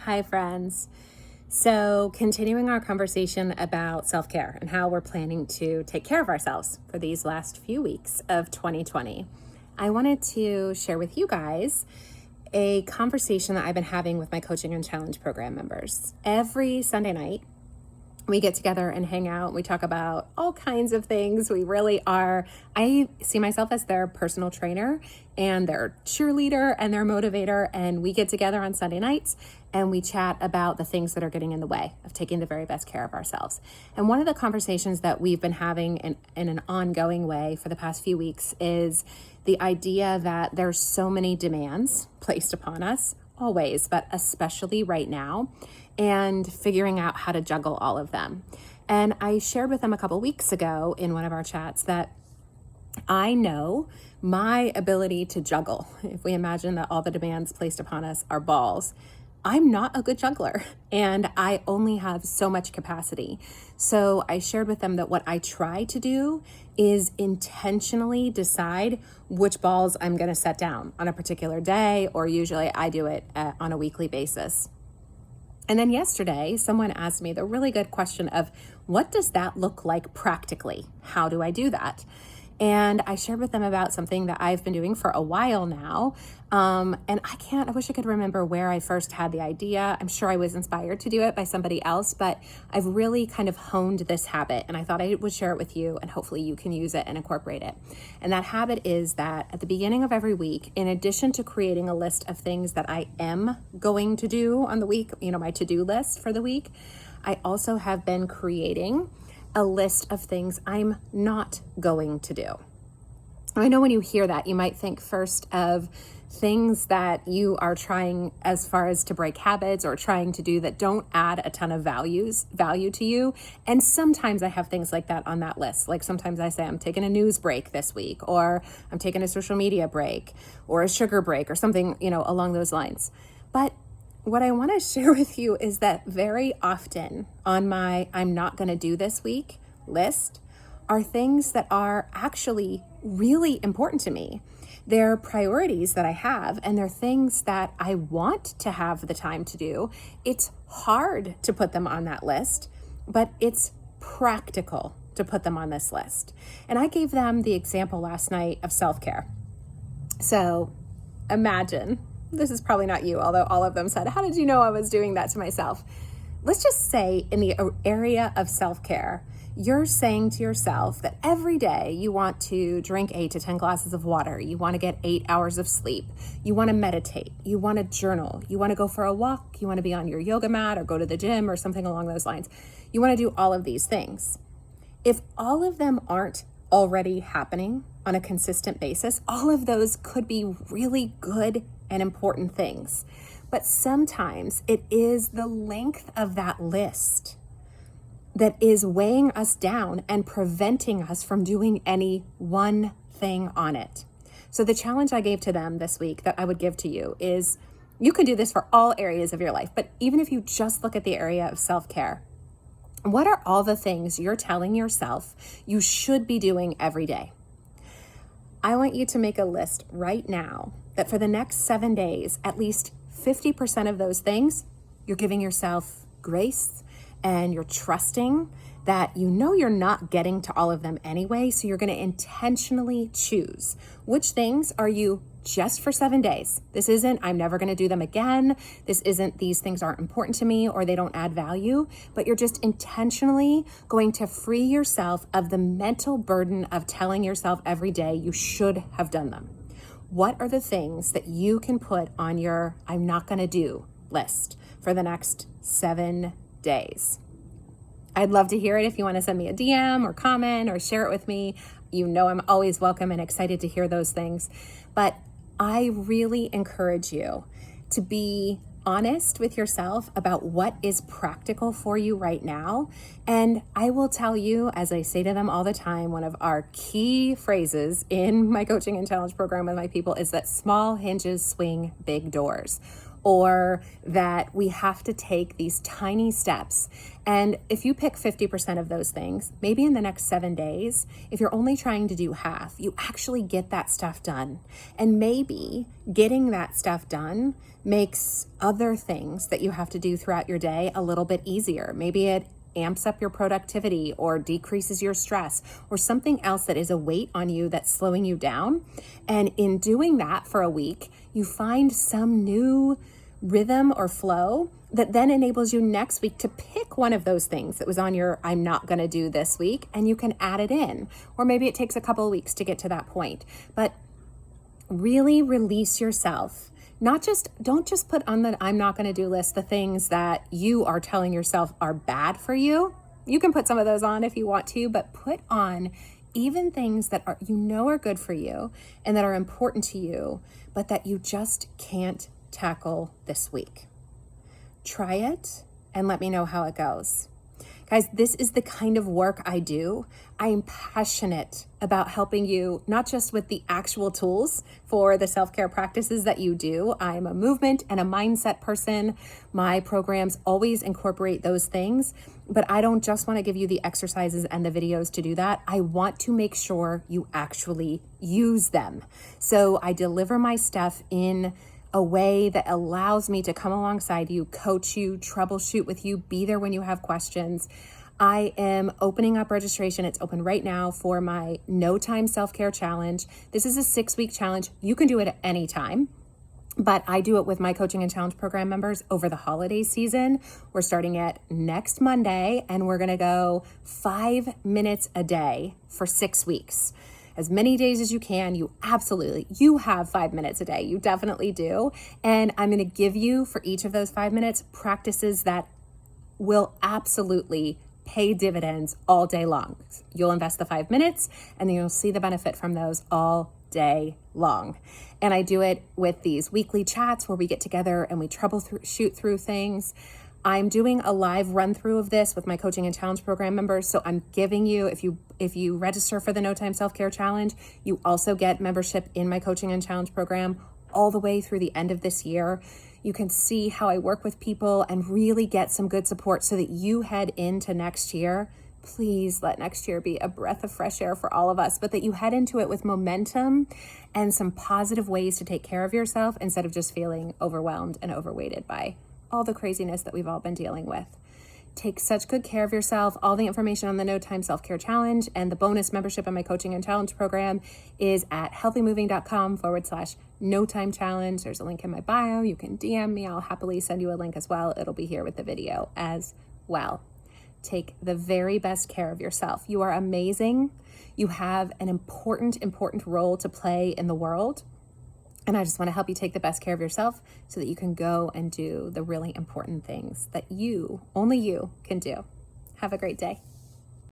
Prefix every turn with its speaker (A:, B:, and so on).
A: Hi, friends. So, continuing our conversation about self-care and how we're planning to take care of ourselves for these last few weeks of 2020, I wanted to share with you guys a conversation that I've been having with my coaching and challenge program members. Every Sunday night, we get together and hang out. We talk about all kinds of things. I see myself as their personal trainer and their cheerleader and their motivator. And we get together on Sunday nights and we chat about the things that are getting in the way of taking the very best care of ourselves. And one of the conversations that we've been having in an ongoing way for the past few weeks is the idea that there's so many demands placed upon us, always, but especially right now, and figuring out how to juggle all of them. And I shared with them a couple weeks ago in one of our chats that I know my ability to juggle. If we imagine that all the demands placed upon us are balls, I'm not a good juggler and I only have so much capacity. So I shared with them that what I try to do is intentionally decide which balls I'm going to set down on a particular day, or usually I do it on a weekly basis. And then yesterday, someone asked me the really good question of, what does that look like practically? How do I do that? And I shared with them about something that I've been doing for a while now. And I wish I could remember where I first had the idea. I'm sure I was inspired to do it by somebody else, but I've really kind of honed this habit and I thought I would share it with you and hopefully you can use it and incorporate it. And that habit is that at the beginning of every week, in addition to creating a list of things that I am going to do on the week, my to-do list for the week, I also have been creating a list of things I'm not going to do. I know when you hear that, you might think first of things that you are trying as far as to break habits or trying to do that don't add a ton of value to you. And sometimes I have things like that on that list. Like sometimes I say I'm taking a news break this week, or I'm taking a social media break, or a sugar break, or something, along those lines. But what I want to share with you is that very often on my I'm not going to do this week list are things that are actually really important to me. They're priorities that I have, and they're things that I want to have the time to do. It's hard to put them on that list, but it's practical to put them on this list. And I gave them the example last night of self-care. So imagine, this is probably not you, although all of them said, how did you know I was doing that to myself? Let's just say in the area of self-care, you're saying to yourself that every day you want to drink 8 to 10 glasses of water. You want to get 8 hours of sleep. You want to meditate. You want to journal. You want to go for a walk. You want to be on your yoga mat or go to the gym or something along those lines. You want to do all of these things. If all of them aren't already happening on a consistent basis, all of those could be really good and important things. But sometimes it is the length of that list that is weighing us down and preventing us from doing any one thing on it. So the challenge I gave to them this week that I would give to you is, you can do this for all areas of your life, but even if you just look at the area of self-care, what are all the things you're telling yourself you should be doing every day? I want you to make a list right now that for the next 7 days, at least 50% of those things, you're giving yourself grace and you're trusting that you're not getting to all of them anyway. So you're going to intentionally choose which things are you just for 7 days. This isn't, I'm never going to do them again. This isn't, these things aren't important to me or they don't add value, but you're just intentionally going to free yourself of the mental burden of telling yourself every day you should have done them. What are the things that you can put on your I'm not going to do list for the next 7 days? I'd love to hear it. If you want to send me a DM or comment or share it with me, I'm always welcome and excited to hear those things. But I really encourage you to be honest with yourself about what is practical for you right now. And I will tell you, as I say to them all the time, one of our key phrases in my coaching and challenge program with my people is that small hinges swing big doors. or that we have to take these tiny steps. And if you pick 50% of those things, maybe in the next 7 days, if you're only trying to do half, you actually get that stuff done. And maybe getting that stuff done makes other things that you have to do throughout your day a little bit easier. Maybe it amps up your productivity or decreases your stress or something else that is a weight on you that's slowing you down. And in doing that for a week, you find some new rhythm or flow that then enables you next week to pick one of those things that was on your I'm not going to do this week, and you can add it in. Or maybe it takes a couple of weeks to get to that point. But really release yourself. Don't just put on the I'm not going to do list the things that you are telling yourself are bad for you. You can put some of those on if you want to, but put on even things that are good for you and that are important to you, but that you just can't tackle this week. Try it and let me know how it goes. Guys, this is the kind of work I do. I am passionate about helping you, not just with the actual tools for the self-care practices that you do. I'm a movement and a mindset person. My programs always incorporate those things, but I don't just want to give you the exercises and the videos to do that. I want to make sure you actually use them. So I deliver my stuff in a way that allows me to come alongside you, coach you, troubleshoot with you, be there when you have questions. I am opening up registration. It's open right now for my No Time Self-Care Challenge. This is a 6-week challenge. You can do it at any time, but I do it with my coaching and challenge program members over the holiday season. We're starting at next Monday, and we're going to go 5 minutes a day for 6 weeks. As many days as you can. You have 5 minutes a day. You definitely do. And I'm going to give you, for each of those 5 minutes, practices that will absolutely pay dividends all day long. You'll invest the 5 minutes and then you'll see the benefit from those all day long. And I do it with these weekly chats where we get together and we troubleshoot through things. I'm doing a live run through of this with my coaching and challenge program members. So I'm giving you, if you register for the No Time Self-Care Challenge, you also get membership in my coaching and challenge program all the way through the end of this year. You can see how I work with people and really get some good support so that you head into next year. Please let next year be a breath of fresh air for all of us, but that you head into it with momentum and some positive ways to take care of yourself instead of just feeling overwhelmed and overweighted by all the craziness that we've all been dealing with. Take such good care of yourself. All the information on the No Time Self-Care Challenge and the bonus membership in my coaching and challenge program is at healthymoving.com/no time challenge. There's a link in my bio. You can DM me. I'll happily send you a link as well. It'll be here with the video as well. Take the very best care of yourself. You are amazing. You have an important role to play in the world. And I just want to help you take the best care of yourself so that you can go and do the really important things that only you can do. Have a great day.